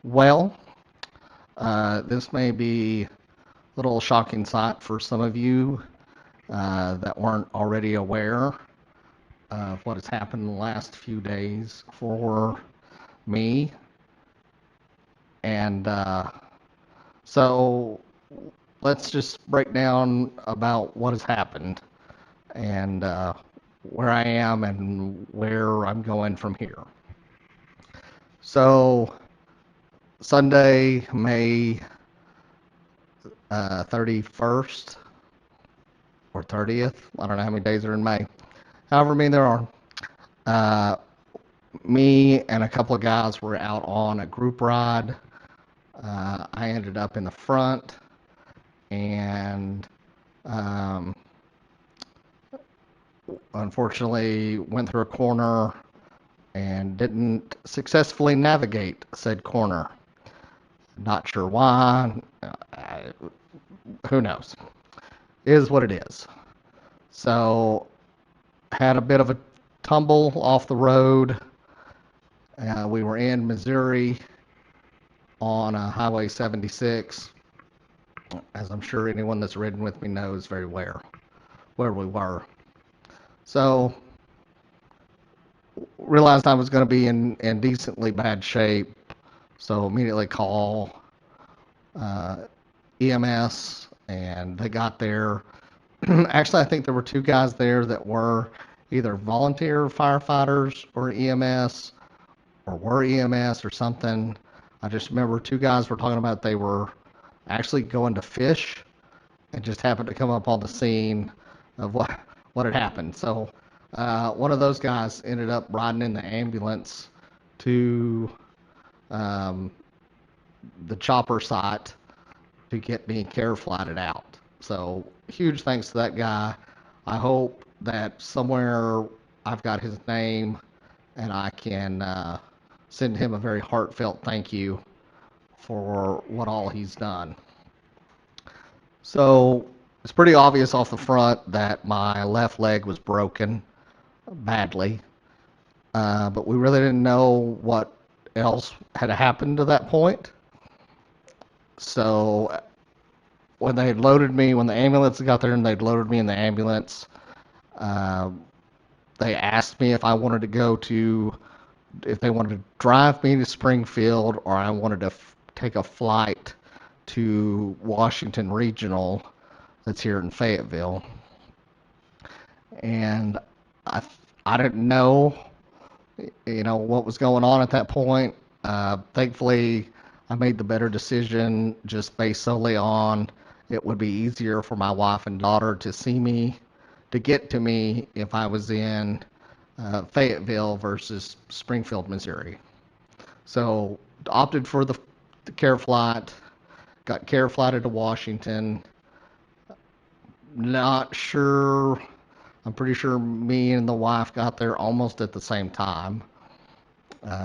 Well, this may be a little shocking sight for some of you that weren't already aware of what has happened in the last few days for me. And so let's just break down about what has happened and where I am and where I'm going from here. So, Sunday, May 31st or 30th, I don't know how many days are in May, however many there are. Uh, Me and a couple of guys were out on a group ride. I ended up in the front and um, unfortunately went through a corner and didn't successfully navigate said corner. Not sure why. Who knows? It is what it is. So had a bit of a tumble off the road. We were in Missouri on Highway 76, as I'm sure anyone that's ridden with me knows very well where we were. So realized I was going to be in decently bad shape, so immediately call uh, EMS, and they got there. Actually, I think there were two guys there that were either volunteer firefighters or EMS, or were EMS or something. I just remember two guys were talking about they were actually going to fish and just happened to come up on the scene of what had happened. So one of those guys ended up riding in the ambulance to um, the chopper site to get me care flighted out. So huge thanks to that guy. I hope that somewhere I've got his name and I can send him a very heartfelt thank you for what all he's done. So it's pretty obvious off the front that my left leg was broken badly, but we really didn't know what else had happened to that point. So when they loaded me, when the ambulance got there and they'd loaded me in the ambulance, uh, they asked me if I wanted to go to, if they wanted to drive me to Springfield or I wanted to take a flight to Washington Regional that's here in Fayetteville. And I, I didn't know, what was going on at that point. Thankfully, I made the better decision just based solely on it would be easier for my wife and daughter to see me, to get to me if I was in Fayetteville versus Springfield, Missouri. So opted for the care flight, got care flighted to Washington. Not sure. I'm pretty sure me and the wife got there almost at the same time.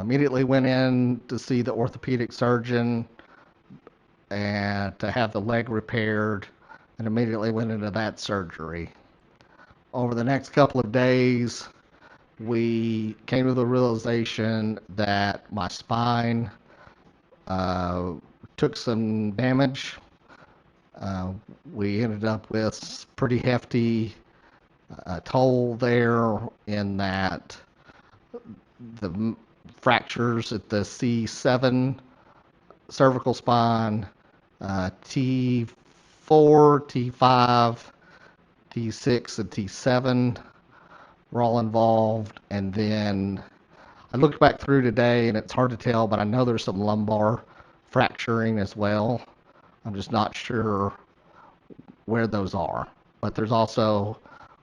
Immediately went in to see the orthopedic surgeon and to have the leg repaired, and immediately went into that surgery. Over the next couple of days, we came to the realization that my spine uh, took some damage. Uh, we ended up with pretty hefty toll there in that the fractures at the C7 cervical spine, T4, T5, T6, and T7 were all involved. And then I looked back through today, and it's hard to tell, but I know there's some lumbar fracturing as well. I'm just not sure where those are. But there's also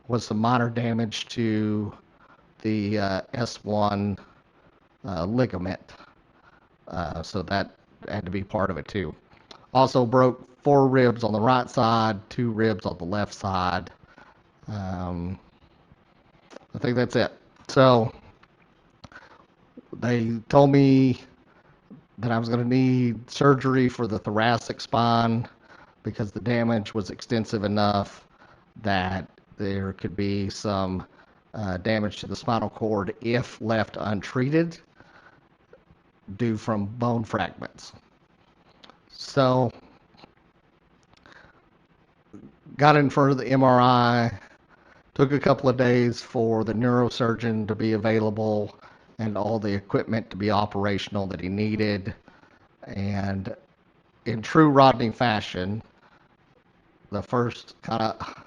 was some minor damage to the S1 ligament, so that had to be part of it too. Also broke four ribs on the right side, two ribs on the left side. Um, I think that's it. So they told me that I was going to need surgery for the thoracic spine because the damage was extensive enough that there could be some damage to the spinal cord if left untreated. due from bone fragments. So got in front of the MRI, took a couple of days for the neurosurgeon to be available and all the equipment to be operational that he needed. And in true Rodney fashion, the first kind of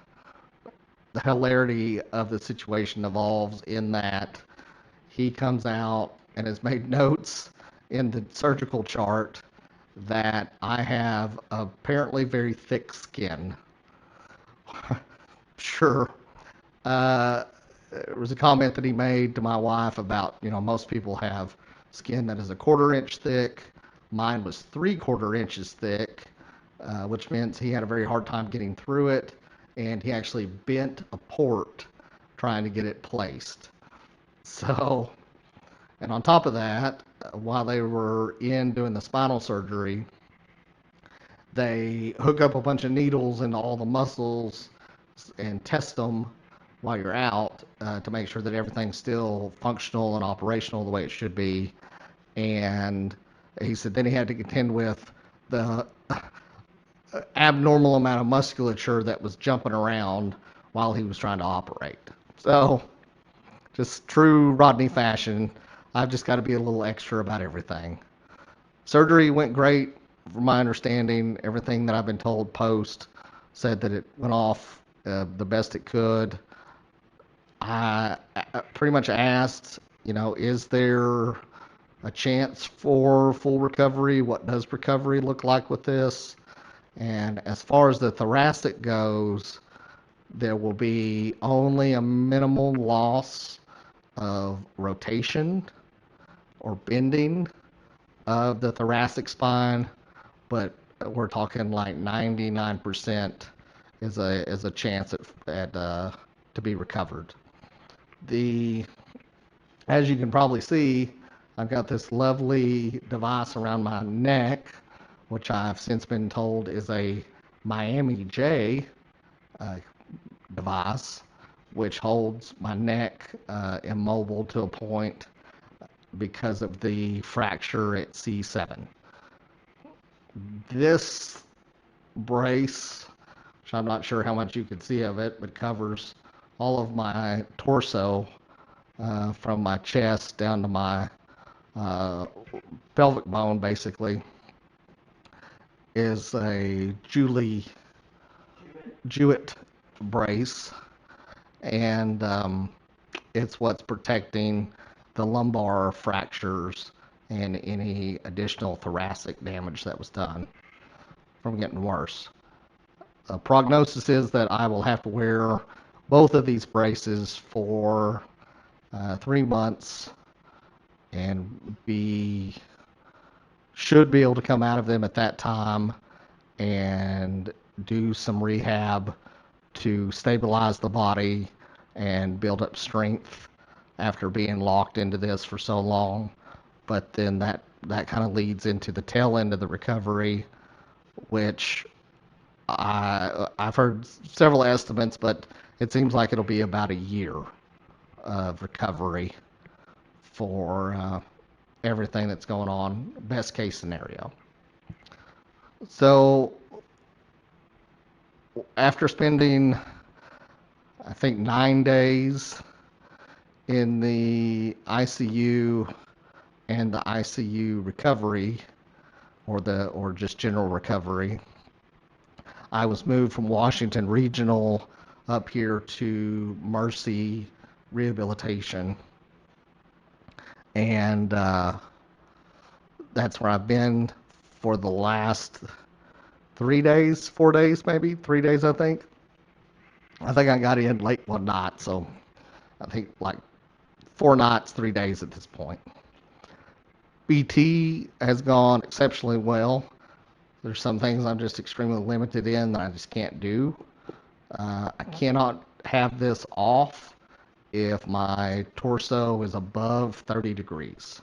the hilarity of the situation evolves in that he comes out and has made notes in the surgical chart that I have apparently very thick skin. Sure. There was a comment that he made to my wife about, most people have skin that is a quarter inch thick. Mine was 3/4 inches thick, which means he had a very hard time getting through it, and he actually bent a port trying to get it placed. So, and on top of that, while they were in doing the spinal surgery, they hook up a bunch of needles into all the muscles and test them while you're out to make sure that everything's still functional and operational the way it should be. And he said then he had to contend with the abnormal amount of musculature that was jumping around while he was trying to operate. So, just true Rodney fashion, I've just got to be a little extra about everything. Surgery went great, from my understanding. Everything that I've been told post said that it went off the best it could. I pretty much asked, is there a chance for full recovery? What does recovery look like with this? And as far as the thoracic goes, there will be only a minimal loss of rotation or bending of the thoracic spine, but we're talking like 99% is a chance to be recovered. The As you can probably see, I've got this lovely device around my neck, which I've since been told is a Miami J uh, device, which holds my neck immobile to a point because of the fracture at C7. This brace, which I'm not sure how much you can see of it, but covers all of my torso from my chest down to my uh, pelvic bone, basically, is a Jewett brace, and it's what's protecting the lumbar fractures and any additional thoracic damage that was done from getting worse. The prognosis is that I will have to wear both of these braces for 3 months and should be able to come out of them at that time and do some rehab to stabilize the body and build up strength after being locked into this for so long. But then that kind of leads into the tail end of the recovery, which I've heard several estimates, but it seems like it'll be about a year of recovery for everything that's going on, best case scenario. So after spending, I think, 9 days in the ICU and the ICU recovery, or just general recovery, I was moved from Washington Regional up here to Mercy Rehabilitation, and that's where I've been for the last 3 days, 4 days, maybe 3 days, I think. I think I got in late one night, so I think like 4 nights, 3 days at this point. BT has gone exceptionally well. There's some things I'm just extremely limited in that I just can't do. I cannot have this off if my torso is above 30 degrees.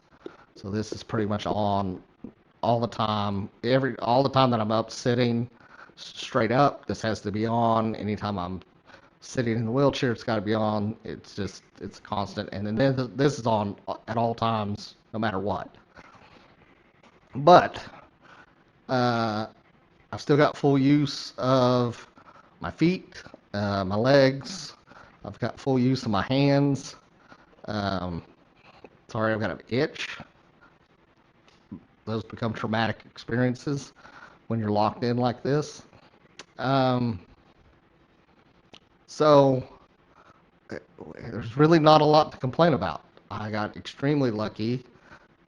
So this is pretty much on all the time. All the time that I'm up sitting straight up, this has to be on. Anytime I'm sitting in the wheelchair, it's got to be on. It's constant. And then this is on at all times, no matter what. But I've still got full use of my feet, my legs. I've got full use of my hands. Um, Sorry, I've got an itch. Those become traumatic experiences when you're locked in like this. Um, so there's really not a lot to complain about. I got extremely lucky.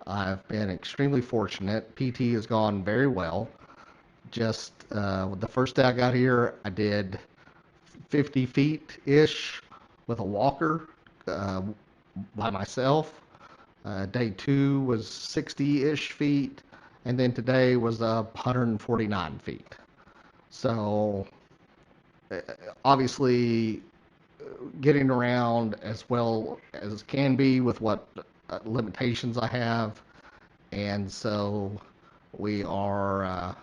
I've been extremely fortunate. PT has gone very well. Just the first day I got here, I did 50 feet ish with a walker uh, by myself. Day two was 60 ish feet, and then today was 149 feet. So obviously, getting around as well as can be with what limitations I have, and so we are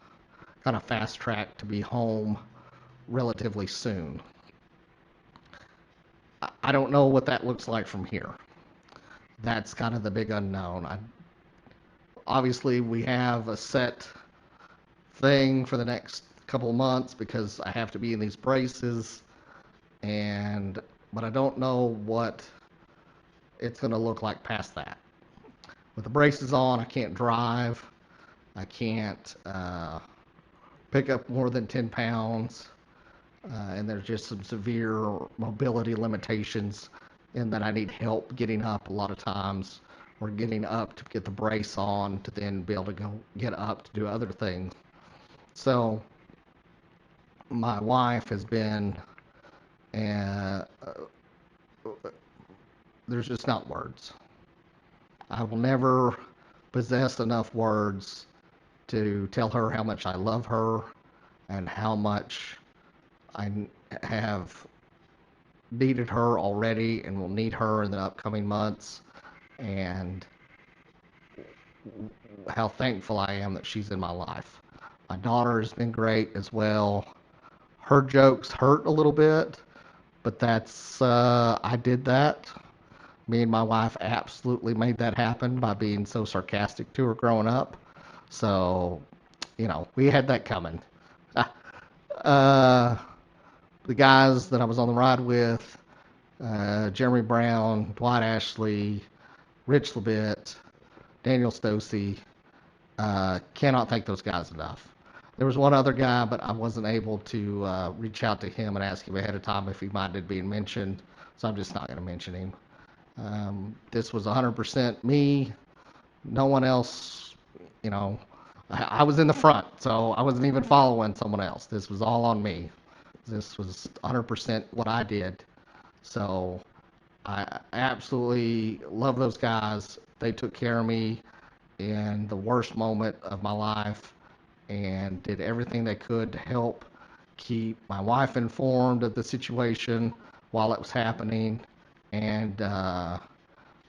kind of fast tracked to be home relatively soon. I don't know what that looks like from here. That's kind of the big unknown. Obviously, we have a set thing for the next couple of months because I have to be in these braces, and but I don't know what it's going to look like past that. With the braces on, I can't drive. I can't pick up more than 10 pounds. And there's just some severe mobility limitations in that I need help getting up a lot of times, or getting up to get the brace on to then be able to go get up to do other things. So my wife has been, uh, there's just not words. I will never possess enough words to tell her how much I love her and how much I have needed her already and will need her in the upcoming months, and how thankful I am that she's in my life. My daughter has been great as well. Her jokes hurt a little bit, but that's, I did that. Me and my wife absolutely made that happen by being so sarcastic to her growing up. So, we had that coming. Uh, the guys that I was on the ride with, Jeremy Brown, Dwight Ashley, Rich Levitt, Daniel Stosey, cannot thank those guys enough. There was one other guy, but I wasn't able to reach out to him and ask him ahead of time if he minded being mentioned, so I'm just not going to mention him. This was 100% me. No one else, you know, I was in the front, so I wasn't even following someone else. This was all on me. This was 100% what I did. So I absolutely love those guys. They took care of me in the worst moment of my life and did everything they could to help keep my wife informed of the situation while it was happening, and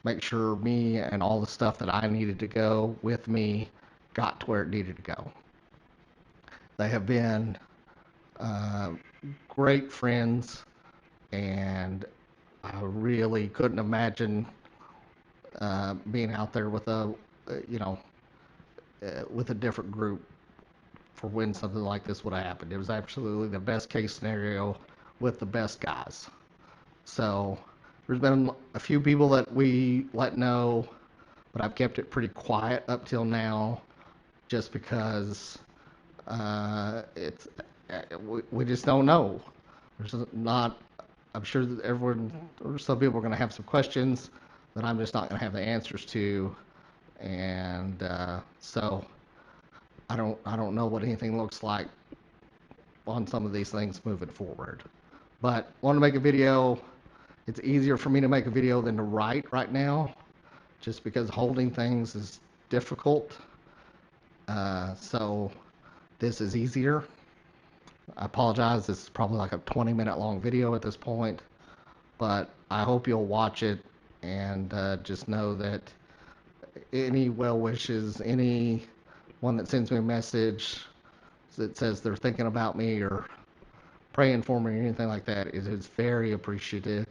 make sure me and all the stuff that I needed to go with me got to where it needed to go. They have been uh, great friends, and I really couldn't imagine being out there with you know, with a different group for when something like this would have happened. It was absolutely the best case scenario with the best guys. So there's been a few people that we let know, but I've kept it pretty quiet up till now, just because it's we just don't know. There's not. I'm sure that everyone, or some people, are going to have some questions that I'm just not going to have the answers to, and so I don't know what anything looks like on some of these things moving forward. But want to make a video. It's easier for me to make a video than to write right now, just because holding things is difficult. So this is easier. I apologize. This is probably like a 20-minute long video at this point, but I hope you'll watch it and just know that any well wishes, any one that sends me a message that says they're thinking about me or praying for me or anything like that is very appreciative.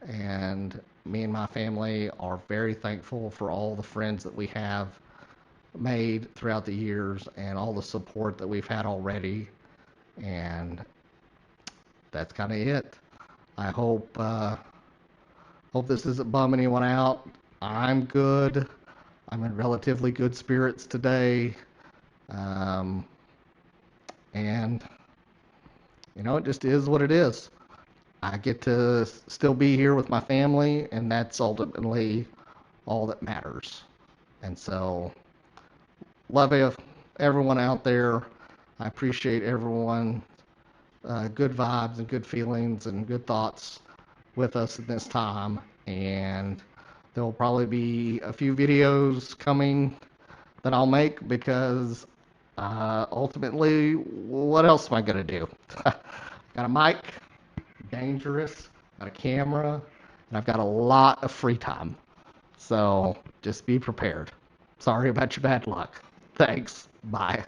And me and my family are very thankful for all the friends that we have. made throughout the years and all the support that we've had already. And that's kind of it. I hope this doesn't bum anyone out. I'm good. I'm in relatively good spirits today. Um, and, it just is what it is. I get to still be here with my family, and that's ultimately all that matters. And so, love everyone out there. I appreciate everyone. Good vibes and good feelings and good thoughts with us at this time. And there will probably be a few videos coming that I'll make because ultimately, what else am I going to do? Got a mic, dangerous, got a camera, and I've got a lot of free time. So just be prepared. Sorry about your bad luck. Thanks. Bye.